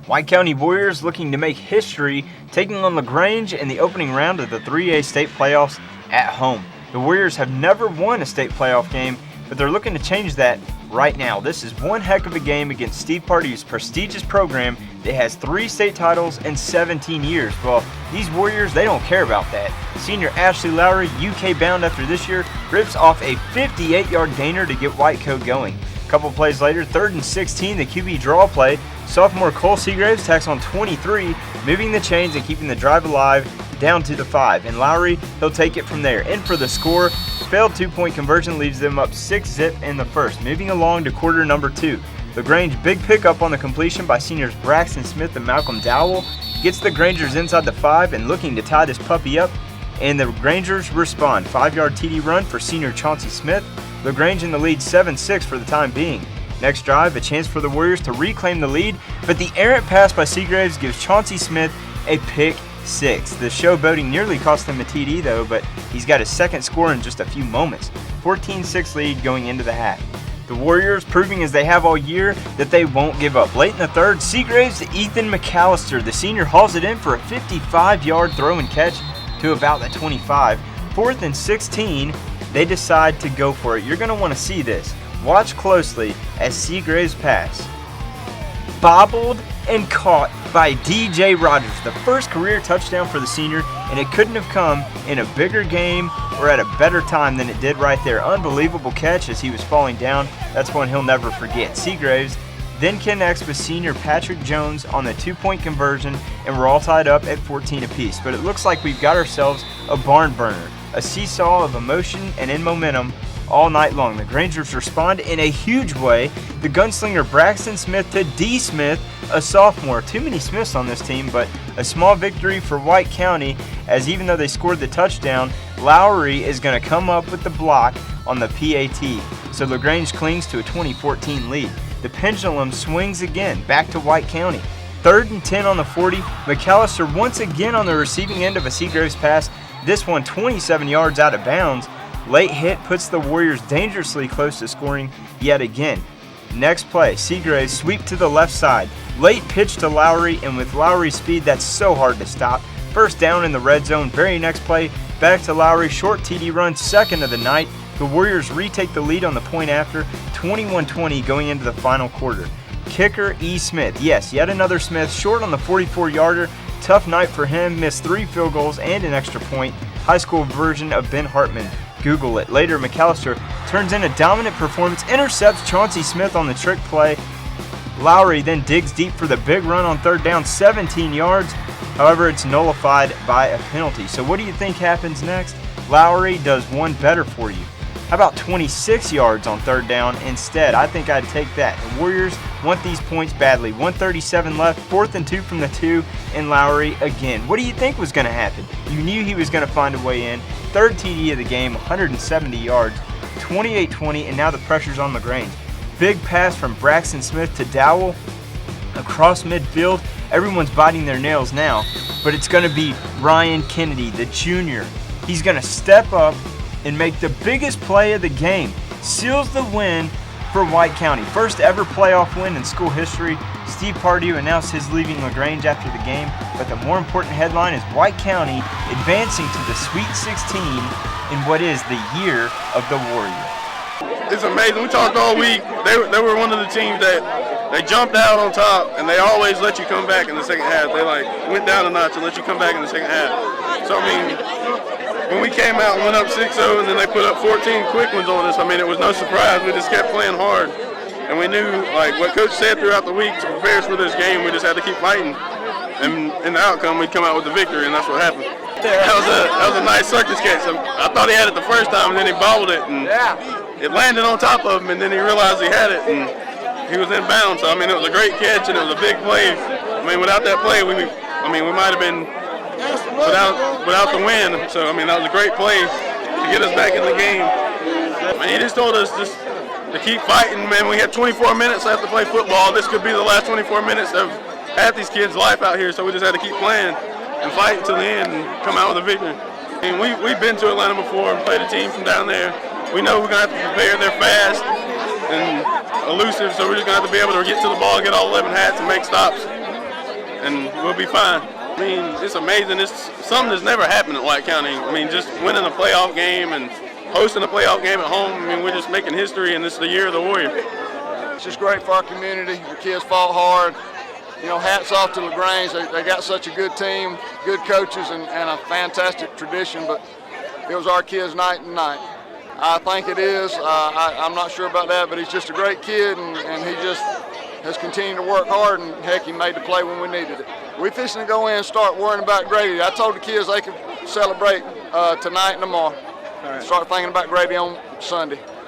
White County Warriors looking to make history, taking on LaGrange in the opening round of the 3A state playoffs at home. The Warriors have never won a state playoff game, but they're looking to change that right now. This is one heck of a game against Steve Pardee's prestigious program that has 3 state titles in 17 years. Well, these Warriors, they don't care about that. Senior Ashley Lowry, UK bound after this year, rips off a 58-yard gainer to get White Coat going. A couple plays later, 3rd and 16, the QB draw play. Sophomore Cole Seagraves tacks on 23, moving the chains and keeping the drive alive down to the 5. And Lowry, he'll take it from there. In for the score. Failed 2-point conversion leaves them up 6-zip in the first. Moving along to quarter number 2. LaGrange big pickup on the completion by seniors Braxton Smith and Malcolm Dowell. Gets the Grangers inside the 5 and looking to tie this puppy up. And the Grangers respond. 5-yard TD run for senior Chauncey Smith. LaGrange in the lead 7-6 for the time being. Next drive, a chance for the Warriors to reclaim the lead, but the errant pass by Seagraves gives Chauncey Smith a pick 6. The showboating nearly cost him a TD though, but he's got his second score in just a few moments. 14-6 lead going into the half. The Warriors proving as they have all year that they won't give up. Late in the third, Seagraves to Ethan McAllister. The senior hauls it in for a 55-yard throw and catch to about the 25. 4th and 16, they decide to go for it. You're going to want to see this. Watch closely as Seagraves' pass bobbled and caught by DJ Rogers, the first career touchdown for the senior, and it couldn't have come in a bigger game or at a better time than it did right there. Unbelievable catch as he was falling down. That's one he'll never forget. Seagraves then connects with senior Patrick Jones on the 2-point conversion, and we're all tied up at 14 apiece. But it looks like we've got ourselves a barn burner, a seesaw of emotion and in momentum all night long. The Grangers respond in a huge way. The gunslinger Braxton Smith to D. Smith, a sophomore. Too many Smiths on this team, but a small victory for White County, as even though they scored the touchdown, Lowry is going to come up with the block on the PAT. So LaGrange clings to a 20-14 lead. The pendulum swings again, back to White County. 3rd and 10 on the 40. McAllister once again on the receiving end of a Seagraves pass, this one 27 yards out of bounds. Late hit puts the Warriors dangerously close to scoring yet again. Next play, Seagraves sweep to the left side. Late pitch to Lowry, and with Lowry's speed, that's so hard to stop. First down in the red zone. Very next play, back to Lowry, short TD run, second of the night. The Warriors retake the lead on the point after, 21-20 going into the final quarter. Kicker E. Smith. Yes, yet another Smith, short on the 44-yarder. Tough night for him, missed 3 field goals and an extra point. High school version of Ben Hartman. Google it. Later, McAllister turns in a dominant performance, intercepts Chauncey Smith on the trick play. Lowry then digs deep for the big run on 3rd down, 17 yards. However, it's nullified by a penalty. So what do you think happens next? Lowry does one better for you. How about 26 yards on 3rd down instead? I think I'd take that. The Warriors want these points badly. 1:37 left, 4th and 2 from the 2, and Lowry again. What do you think was going to happen? You knew he was going to find a way in. 3rd TD of the game, 170 yards, 28-20, and now the pressure's on LaGrange. Big pass from Braxton Smith to Dowell across midfield. Everyone's biting their nails now, but it's going to be Ryan Kennedy, the junior. He's going to step up and make the biggest play of the game. Seals the win for White County. First ever playoff win in school history. Steve Pardee announced his leaving LaGrange after the game, but the more important headline is White County advancing to the Sweet 16 in what is the year of the Warrior. It's amazing. We talked all week. They were one of the teams that they jumped out on top, and they always let you come back in the second half. They went down a notch and let you come back in the second half. So, I mean, when we came out and went up 6-0 and then they put up 14 quick ones on us, I mean, it was no surprise. We just kept playing hard. And we knew, like what Coach said throughout the week, to prepare us for this game, we just had to keep fighting. And in the outcome, we'd come out with the victory, and that's what happened. That was a nice circus catch. I thought he had it the first time, and then he bobbled it, and it landed on top of him, and then he realized he had it, and he was in bounds. So, I mean, it was a great catch, and it was a big play. I mean, without that play, we might have been without the win. So, I mean, that was a great play to get us back in the game. I mean, he just told us just to keep fighting, man. We had 24 minutes left to play football. This could be the last 24 minutes of half these kids' life out here, so we just had to keep playing and fight until the end and come out with a victory. I mean, we've been to Atlanta before and played a team from down there. We know we're going to have to prepare. They're fast and elusive, so we're just going to have to be able to get to the ball, get all 11 hats, and make stops. and we'll be fine. I mean, it's amazing. It's something that's never happened at White County. I mean, just winning a playoff game and hosting a playoff game at home. I mean, we're just making history, and this is the year of the Warrior. It's just great for our community. The kids fought hard. You know, hats off to LaGrange. They got such a good team, good coaches, and a fantastic tradition, but it was our kids night and night. I think it is. I'm not sure about that, but he's just a great kid, and he just has continued to work hard, and heck, he made the play when we needed it. We're fixing to go in and start worrying about Grady. I told the kids they could celebrate tonight and tomorrow. Start thinking about Grady on Sunday.